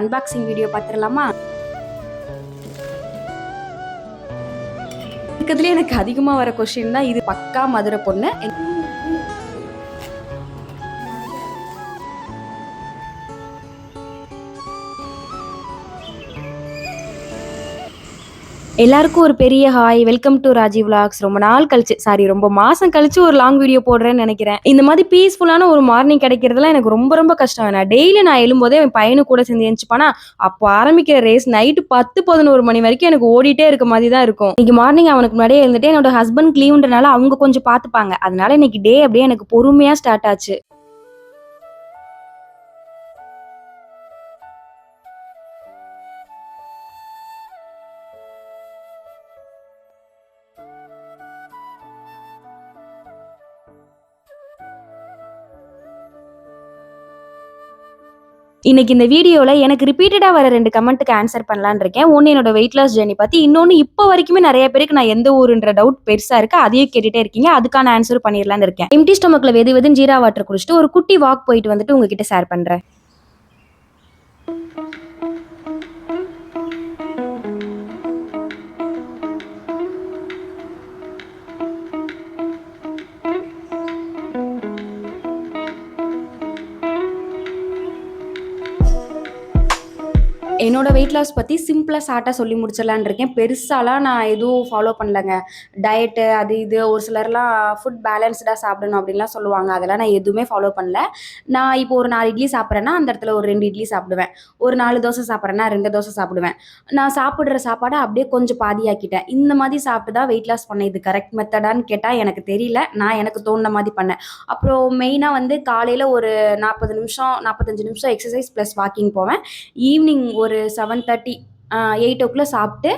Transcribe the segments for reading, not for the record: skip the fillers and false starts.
Unboxing video பார்த்துடலாமா? இருக்கிறதுலே எனக்கு அதிகமாக வர கொஸ்டின் தான் இது. பக்கா மதுரை பொண்ணு. எல்லாருக்கும் ஒரு பெரிய hi, welcome to Raji vlogs. ரொம்ப நாள் கழிச்சு, ரொம்ப மாசம் கழிச்சு ஒரு லாங் வீடியோ போடுறேன்னு நினைக்கிறேன். இந்த மாதிரி பீஸ்ஃபுல்லான ஒரு மார்னிங் கிடைக்கிறதுலாம் எனக்கு ரொம்ப ரொம்ப கஷ்டம். நான் டெய்லி நான் எழும்போதே என் பையனு கூட சேர்ந்து எழுந்துச்சுப்பானா, அப்போ ஆரம்பிக்கிற ரேஸ் நைட்டு 10-11 மணி வரைக்கும் எனக்கு ஓடிட்டே இருக்க மாதிரி தான் இருக்கும். இன்னைக்கு மார்னிங் அவனுக்கு முன்னாடியே இருந்துட்டு என்னோட ஹஸ்பண்ட் லீவுன்றனால அவங்க கொஞ்சம் பார்த்துப்பாங்க. அதனால இன்னைக்கு டே அப்படியே எனக்கு பொறுமையா ஸ்டார்ட் ஆச்சு. இன்னைக்கு இந்த வீடியோவில் எனக்கு ரிப்பீட்டடாக வர 2 கமெண்ட்டுக்கு ஆன்சர் பண்ணலான்னு இருக்கேன். ஒன்று என்னோட வெயிட் லாஸ் ஜேர்னி பற்றி, இன்னொன்று இப்போ வரைக்குமே நிறைய பேருக்கு நான் எந்த ஊருன்ற டவுட் பெருசாக இருக்குது, அதையும் கேட்டுகிட்டே இருக்கீங்க. அதுக்கான ஆன்சர் பண்ணிடலான்னு இருக்கேன். எம்டி ஸ்டொமக்கில் வெதுன்னு ஜீரா வாட்டர் குடிச்சிட்டு ஒரு குட்டி வாக் போயிட்டு வந்துட்டு உங்ககிட்ட ஷேர் பண்ணுறேன். என்னோட வெயிட் லாஸ் பற்றி சிம்பிளாக ஷார்ட்டாக சொல்லி முடிச்சிடலான்னு இருக்கேன். பெருசாலாம் நான் எதுவும் ஃபாலோ பண்ணலங்க. டயட்டு அது இது ஒரு சிலர்லாம் ஃபுட் பேலன்ஸ்டாக சாப்பிடணும் அப்படின்லாம் சொல்லுவாங்க. அதெல்லாம் நான் எதுவுமே ஃபாலோ பண்ணல. நான் இப்போ ஒரு 4 இட்லி சாப்பிட்றேன்னா அந்த இடத்துல ஒரு 2 இட்லி சாப்பிடுவேன். ஒரு 4 தோசை சாப்பிட்றேன்னா 2 தோசை சாப்பிடுவேன். நான் சாப்பிட்ற சாப்பாடை அப்படியே கொஞ்சம் பாதியாக்கிட்டேன். இந்த மாதிரி சாப்பிட்டு தான் வெயிட் லாஸ் பண்ணேன். இது கரெக்ட் மெத்தடான்னு கேட்டால் எனக்கு தெரியல. நான் எனக்கு தோணுன மாதிரி பண்ணேன். அப்புறம் மெயினாக வந்து காலையில் ஒரு 40 நிமிஷம் 45 நிமிஷம் எக்ஸசைஸ் ப்ளஸ் வாக்கிங் போவேன். ஈவினிங் ஒரு 7:30 8 o'clock சாப்பிட்டு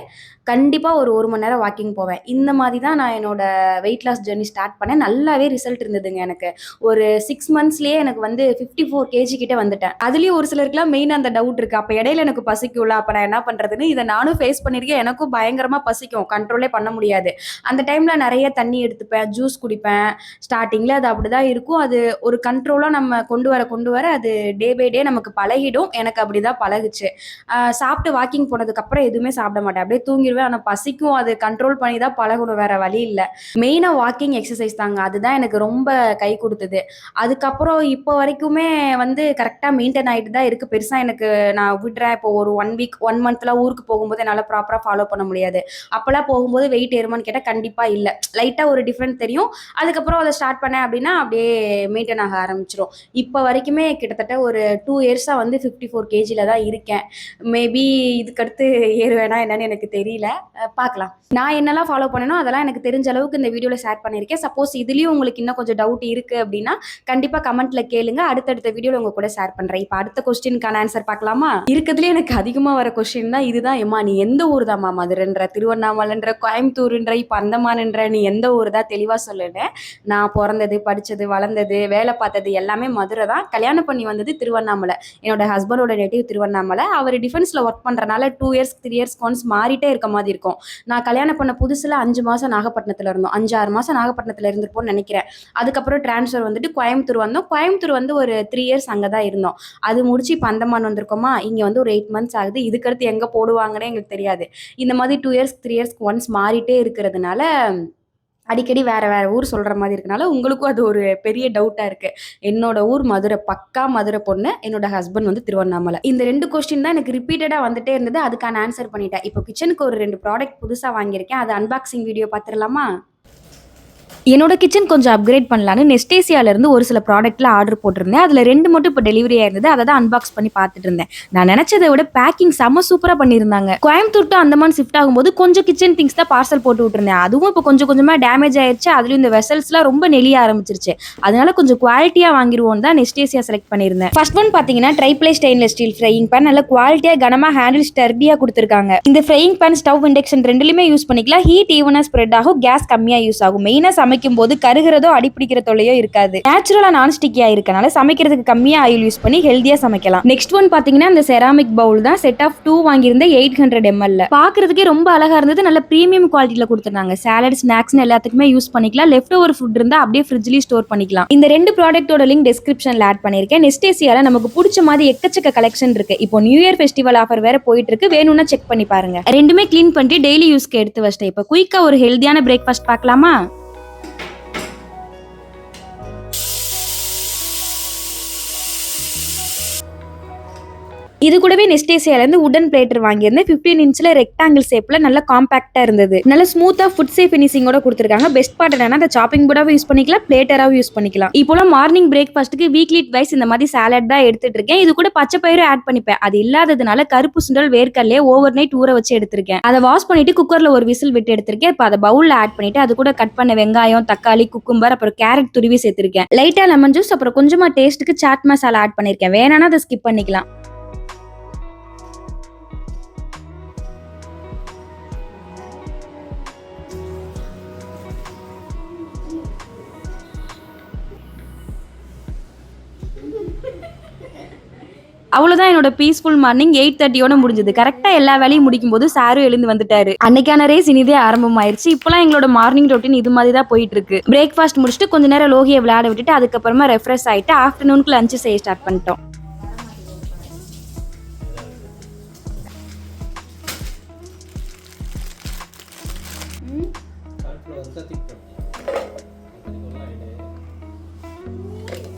கண்டிப்பாக ஒரு மணி நேரம் வாக்கிங் போவேன். இந்த மாதிரி தான் நான் என்னோட வெயிட் லாஸ் ஜெர்னி ஸ்டார்ட் பண்ணேன். நல்லாவே ரிசல்ட் இருந்ததுங்க. எனக்கு ஒரு 6 monthsலேயே எனக்கு வந்து 54 kg கிட்ட வந்துட்டேன். அதுலேயும் ஒரு சிலருக்குலாம் மெயினாக அந்த டவுட் இருக்குது, அப்போ இடையில எனக்கு பசிக்கும்ல, அப்போ நான் என்ன பண்ணுறதுன்னு. இதை நானும் ஃபேஸ் பண்ணியிருக்கேன். எனக்கும் பயங்கரமாக பசிக்கும், கண்ட்ரோலே பண்ண முடியாது. அந்த டைமில் நிறைய தண்ணி எடுத்துப்பேன், ஜூஸ் குடிப்பேன். ஸ்டார்டிங்கில் அது அப்படி தான் இருக்கும். அது ஒரு கண்ட்ரோலாக நம்ம கொண்டு வர அது டே பை டே நமக்கு பழகிடும். எனக்கு அப்படி தான் பழகுச்சு. சாப்பிட்டு வாக்கிங் போனதுக்கப்புறம் எதுவுமே சாப்பிட மாட்டேன், அப்படியே தூங்கிடுவேன். ஆனால் பசிக்கும், அது கண்ட்ரோல் பண்ணி தான் பழகணும், வேற வழி இல்லை. மெயினாக வாக்கிங் எக்ஸசைஸ் தாங்க, அதுதான் எனக்கு ரொம்ப கை கொடுத்தது. அதுக்கப்புறம் இப்போ வரைக்குமே வந்து கரெக்டாக மெயின்டைன் ஆகிட்டு தான் இருக்குது. பெருசாக எனக்கு நான் விடுறேன். இப்போ ஒரு 1 week 1 monthலாம் ஊருக்கு போகும்போது என்னால் ப்ராப்பராக ஃபாலோ பண்ண முடியாது. அப்போல்லாம் போகும்போது வெயிட் ஏறுமான்னு கேட்டால் கண்டிப்பாக இல்லை. லைட்டாக ஒரு டிஃப்ரெண்ட் தெரியும். அதுக்கப்புறம் அதை ஸ்டார்ட் பண்ணேன் அப்படின்னா அப்படியே மெயின்டைன் ஆக ஆரம்பிச்சிடும். இப்போ வரைக்குமே கிட்டத்தட்ட ஒரு 2 years வந்து 54 kgல தான் இருக்கேன். மேபி இதுக்கடுத்து ஏறுவேனா என்னன்னு எனக்கு தெரியல, பார்க்கலாம். நான் என்னெல்லாம் ஃபாலோ பண்ணணும் அதெல்லாம் எனக்கு தெரிஞ்ச அளவுக்கு இந்த வீடியோவில் ஷேர் பண்ணியிருக்கேன். சப்போஸ் இதுலேயும் உங்களுக்கு இன்னும் கொஞ்சம் டவுட் இருக்குது அப்படின்னா கண்டிப்பாக கமெண்ட்டில் கேளுங்க. அடுத்தடுத்த வீடியோவில் உங்கள் கூட ஷேர் பண்ணுறேன். இப்போ அடுத்த கொஸ்டினுக்கான ஆன்சர் பார்க்கலாமா? இருக்கிறதுலே எனக்கு அதிகமாக வர கொஸ்டின் தான் இதுதான். ஏம்மா நீ எந்த ஊர் தாம்மா? மதுரைன்ற, திருவண்ணாமலைன்ற, கோயம்புத்தூர்ன்ற, இப்போ அந்தமானன்ற, நீ எந்த ஊர் தான் தெளிவாக சொல்லுனேன். நான் பிறந்தது, படித்தது, வளர்ந்தது, வேலை பார்த்தது எல்லாமே மதுரை தான். கல்யாணம் பண்ணி வந்தது திருவண்ணாமலை. என்னோட ஹஸ்பண்டோட நேட்டிவ் திருவண்ணாமலை. அவர் டிஃபென்ஸில் ஒர்க் பண்ணுறனால 2 years 3 years ஒன்ஸ் மாறிட்டே இருக்க மாதிரி இருக்கும். நான் கல்யாணம் பண்ண புதுசில் 5 மாதம் நாகப்பட்டினத்தில் இருந்தோம். 5-6 மாதம் நாகப்பட்டினத்தில் இருந்திருப்போம்னு நினைக்கிறேன். அதுக்கப்புறம் ட்ரான்ஸ்ஃபர் வந்துட்டு கோயம்புத்தூர் வந்தோம். கோயம்புத்தூர் வந்து ஒரு 3 years அங்கே தான் இருந்தோம். அது முடிச்சு இப்போ அந்தமான் வந்திருக்கோமா. இங்கே வந்து ஒரு 8 months ஆகுது. இதுக்கடுத்து எங்கே போடுவாங்கன்னே எங்களுக்கு தெரியாது. இந்த மாதிரி 2 years 3 years ஒன்ஸ் மாறிட்டே இருக்கிறதுனால அடிக்கடி வேற வேற ஊர் சொல்கிற மாதிரி இருக்கனால உங்களுக்கும் அது ஒரு பெரிய டவுட்டாக இருக்குது. என்னோட ஊர் மதுரை, பக்கா மதுரை பொண்ணு. என்னோட ஹஸ்பண்ட் வந்து திருவண்ணாமலை. இந்த 2 கொஸ்டின் தான் எனக்கு ரிப்பீட்டடாக வந்துட்டே இருந்தது. அதுக்கான ஆன்சர் பண்ணிட்டேன். இப்போ கிச்சனுக்கு ஒரு 2 ப்ராடக்ட் புதுசாக வாங்கியிருக்கேன். அது அன்பாக்சிங் வீடியோ பார்த்துடலாமா? என்னோட கிச்சன் கொஞ்சம் அப்கிரேட் பண்ணலான்னு நெஸ்டேசியாவிலேருந்து ஒரு சில ப்ராடக்ட்டில் ஆர்டர் போட்டிருந்தேன். அதில் 2 மட்டும் இப்போ டெலிவரி ஆயிருந்தது. அதை தான் அன்பாக்ஸ் பண்ணி பார்த்துட்டு இருந்தேன். நான் நினச்சதை விட பேக்கிங் செம்ம சூப்பராக பண்ணியிருந்தாங்க. கோயம்புத்தூர் டு அந்தமான் ஷிஃப்ட் ஆகும்போது கொஞ்சம் கிச்சன் திங்ஸ் தான் பார்சல் போட்டு விட்டுருந்தேன். அதுவும் இப்போ கொஞ்சம் கொஞ்சமாக டேமேஜ் ஆயிடுச்சு. அதுலேயும் இந்த வெசல்ஸ்லாம் ரொம்ப நெளிய ஆரம்பிச்சிருச்சு. அதனால கொஞ்சம் குவாலிட்டியாக வாங்கிடுவோம் தான் நெஸ்டேசியா செலக்ட் பண்ணியிருந்தேன். ஃபர்ஸ்ட் ஒன் பார்த்தீங்கன்னா triply stainless steel frying pan. நல்ல குவாலிட்டியாக கனமாக ஹேண்டில் ஸ்டர்டியாக கொடுத்துருக்காங்க. இந்த ஃப்ரையிங் பேன் ஸ்டவ் இண்டக்ஷன் ரெண்டுலையுமே யூஸ் பண்ணிக்கலாம். ஹீட் ஈவனாக ஸ்ப்ரெட் ஆகும், கேஸ் கம்மியாக யூஸ் ஆகும். மெயினாக சமைக்கும் போது கருகிறதோ அடிப்பிடிக்கிற தொல்லையோ இருக்காது. நேச்சுரலா நான் ஸ்டிக்கியா இருக்கனால சமைக்கிறதுக்கு கம்மியா ஆயில் யூஸ் பண்ணி ஹெல்தியா சமைக்கலாம். நெக்ஸ்ட் ஒன் பாத்தீங்கன்னா இந்த செராமிக் பவுல் தான். செட் ஆஃப் 2 வாங்கியிருந்த 800 ml. பாக்குறதுக்கே ரொம்ப அழகா இருந்தது. நல்ல பிரீமியம் குவாலிட்டியில கொடுத்துருந்தாங்க. சாலட் ஸ்நாக்ஸ் எல்லாத்துக்குமே யூஸ் பண்ணிக்கலாம். லெஃப்ட் ஓவர் ஃபுட் இருந்தா அப்படியே ஃப்ரிட்ஜ்லயே ஸ்டோர் பண்ணிக்கலாம். இந்த 2 ப்ராடக்ட்டோட லிங்க் டிஸ்கிரிப்ஷன்ல ஆட் பண்ணிருக்கேன். நெஸ்டேசியால நமக்கு பிடிச்ச மாதிரி எக்கச்சக்க கலெக்ஷன் இருக்கு. இப்போ நியூ இயர் ஃபெஸ்டிவல் ஆஃபர் வேற போயிட்டு இருக்கு. வேணும்னா செக் பண்ணி பாருங்க. ரெண்டுமே க்ளீன் பண்ணிட்டு டெய்லி யூஸ்க்கு எடுத்து வச்சிட்டேன். இப்போ குயிக்கா ஒரு ஹெல்தியான பிரேக்ஃபாஸ்ட் பார்க்கலாமா? இது கூடவே நெஸ்டேசியால இருந்து உடன் பிளேட்டர் வாங்கியிருந்தேன். 15 இன்ச்ல ரெக்டாங்கிள் ஷேப்ல நல்ல காம்பாக்டா இருந்தது. நல்ல ஸ்மூத்தா ஃபுட் சேஃப் ஃபினிஷிங்கோட கொடுத்துருக்காங்க. பெஸ்ட் பார்ட் என்னன்னா அந்த சாப்பிங் போர்டாவும் யூஸ் பண்ணிக்கலாம், பிளேட்டராவும் யூஸ் பண்ணிக்கலாம். இப்போ மார்னிங் பிரேக்ஃபாஸ்ட்டுக்கு வீக்லி ட்வைஸ் இந்த மாதிரி சாலட் தான் எடுத்துட்டு இருக்கேன். இது கூட பச்சை பயிரும் ஆட் பண்ணிப்பேன். அது இல்லாததுனால கருப்பு சுண்டல் வேர்க்கல்லையே ஓவர் நைட் ஊற வச்சு எடுத்திருக்கேன். அதை வாஷ் பண்ணிட்டு குக்கர்ல ஒரு விசில் விட்டு எடுத்திருக்கேன். இப்போ அதை பவுல்ல ஆட் பண்ணிட்டு அது கூட கட் பண்ண வெங்காயம், தக்காளி, குக்கும்பர், அப்புறம் கேரட் துருவி சேர்த்திருக்கேன். லைட்டா லெமன் ஜூஸ், அப்புறம் கொஞ்சமா டேஸ்ட்டுக்கு சாட் மசாலா ஆட் பண்ணிருக்கேன். வேணானா அதை ஸ்கிப் பண்ணிக்கலாம். அவ்வளவுதான் என்னோட பீஸ்ஃபுல் மார்னிங் 8:30 முடிஞ்சது. கரெக்டா எல்லா வேலையும் முடிக்கும் போது சாரும் எழுந்து வந்துட்டாரு. அன்னைக்கான ரேஸ் இனிதே ஆரம்பமாயிருச்சு. இப்பெல்லாம் எங்களோட மார்னிங் ரொட்டீன் இது மாதிரி தான் போயிட்டு இருக்கு. பிரேக்ஃபாஸ்ட் முடிச்சுட்டு கொஞ்ச நேரம் லோகியை விளையாட விட்டுட்டு அதுக்கப்புறமா ரெஃப்ரெஷ் ஆயிட்டு ஆஃப்டர்நூனுக்கு லஞ்ச் செய்ய ஸ்டார்ட் பண்ணிட்டோம்.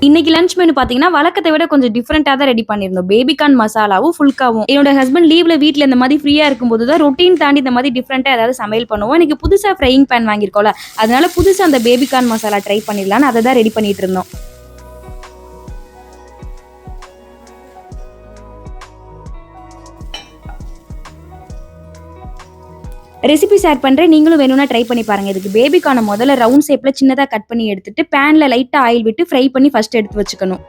இன்னைக்கு லஞ்ச் மெனு பாத்தீங்கன்னா வழக்கத்தை விட கொஞ்சம் டிஃபரெண்டா தான் ரெடி பண்ணிருந்தோம். பேபிகார்ன் மசாலாவும் ஃபுல்காவும். என்னோட ஹஸ்பண்ட் லீவ்ல வீட்ல இந்த மாதிரி ஃப்ரீயா இருக்கும்போது தான் ரொட்டீன் தாண்டி இந்த மாதிரி டிஃபரெண்டா ஏதாவது சமையல் பண்ணுவோம். எனக்கு புதுசா ஃப்ரையிங் பேன் வாங்கியிருக்கோம்ல, அதனால புதுசா அந்த பேபிகார்ன் மசாலா ட்ரை பண்ணிடலாம்னு அதை தான் ரெடி பண்ணிட்டு இருந்தோம். ரெசிபி ஷேர் பண்றேன், நீங்களும் வேணும்னா ட்ரை பண்ணி பாருங்க. இதுக்கு பேபிகார்னை முதல்ல ரவுண்ட் ஷேப்ல சின்னதா கட் பண்ணி எடுத்துட்டு பேன்ல லைட்டா ஆயில் விட்டு ஃப்ரை பண்ணி ஃபர்ஸ்ட் எடுத்து வச்சுக்கணும்.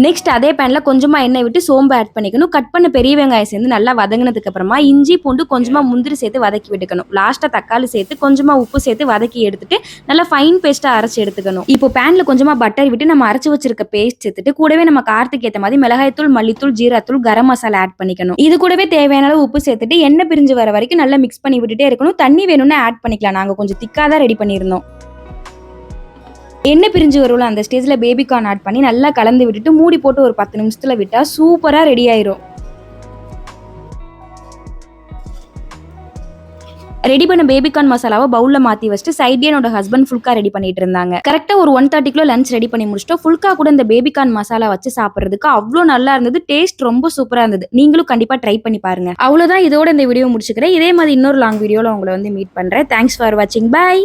நெக்ஸ்ட் அதே பேன்ல கொஞ்சமா எண்ணெய் விட்டு சோம்பு ஆட் பண்ணிக்கணும். கட் பண்ண பெரிய வெங்காயம் சேர்ந்து நல்லா வதங்கினதுக்கு அப்புறமா இஞ்சி பூண்டு கொஞ்சமா முந்திரி சேர்த்து வதக்கி விட்டுக்கணும். லாஸ்டா தக்காளி சேர்த்து கொஞ்சமா உப்பு சேர்த்து வதக்கி எடுத்துட்டு நல்லா ஃபைன் பேஸ்டா அரைச்சு எடுத்துக்கணும். இப்போ பேன்ல கொஞ்சமா பட்டர் விட்டு நம்ம அரைச்சு வச்சிருக்க பேஸ்ட் சேர்த்துட்டு கூடவே நம்ம காரத்துக்கு ஏற்ற மாதிரி மிளகாய்த்தூள், மல்லித்தூள், ஜீராத்தூள், கரம் மசாலா ஆட் பண்ணிக்கணும். இது கூடவே தேவையான அளவு உப்பு சேர்த்துட்டு எண்ணெய் பிரிஞ்சு வர வரைக்கும் நல்லா மிக்ஸ் பண்ணி விட்டுட்டே இருக்கணும். தண்ணி வேணும்னா ஆட் பண்ணிக்கலாம். நாங்க கொஞ்சம் திக்கா தான் ரெடி பண்ணியிருந்தோம். எண்ணெய் பிரிஞ்சு வரும்ல அந்த ஸ்டேஜ்ல பேபிகார்ன் ஆட் பண்ணி நல்லா கலந்து விட்டுட்டு மூடி போட்டு ஒரு 10 நிமிஷத்துல விட்டா சூப்பரா ரெடி ஆயிரும். ரெடி பண்ண பேபிகார்ன் மசாலாவை பவுல்ல மாத்தி வச்சுட்டு சைட்ல என்னோட ஹஸ்பண்ட் ஃபுல்கா ரெடி பண்ணிட்டு இருந்தாங்க. கரெக்டா ஒரு 1:30 லஞ்ச் ரெடி பண்ணி முடிச்சிட்டோம். ஃபுல்கா கூட இந்த பேபிகார்ன் மசாலா வச்சு சாப்பிடுறதுக்கு அவ்வளோ நல்லா இருந்தது. டேஸ்ட் ரொம்ப சூப்பரா இருந்தது. நீங்களும் கண்டிப்பா ட்ரை பண்ணி பாருங்க. அவ்வளவுதான், இதோட இந்த வீடியோ முடிச்சுக்கிறேன். இதே மாதிரி இன்னொரு லாங் வீடியோல உங்களை மீட் பண்றேன். தேங்க்ஸ் ஃபார் வாட்சிங். பை.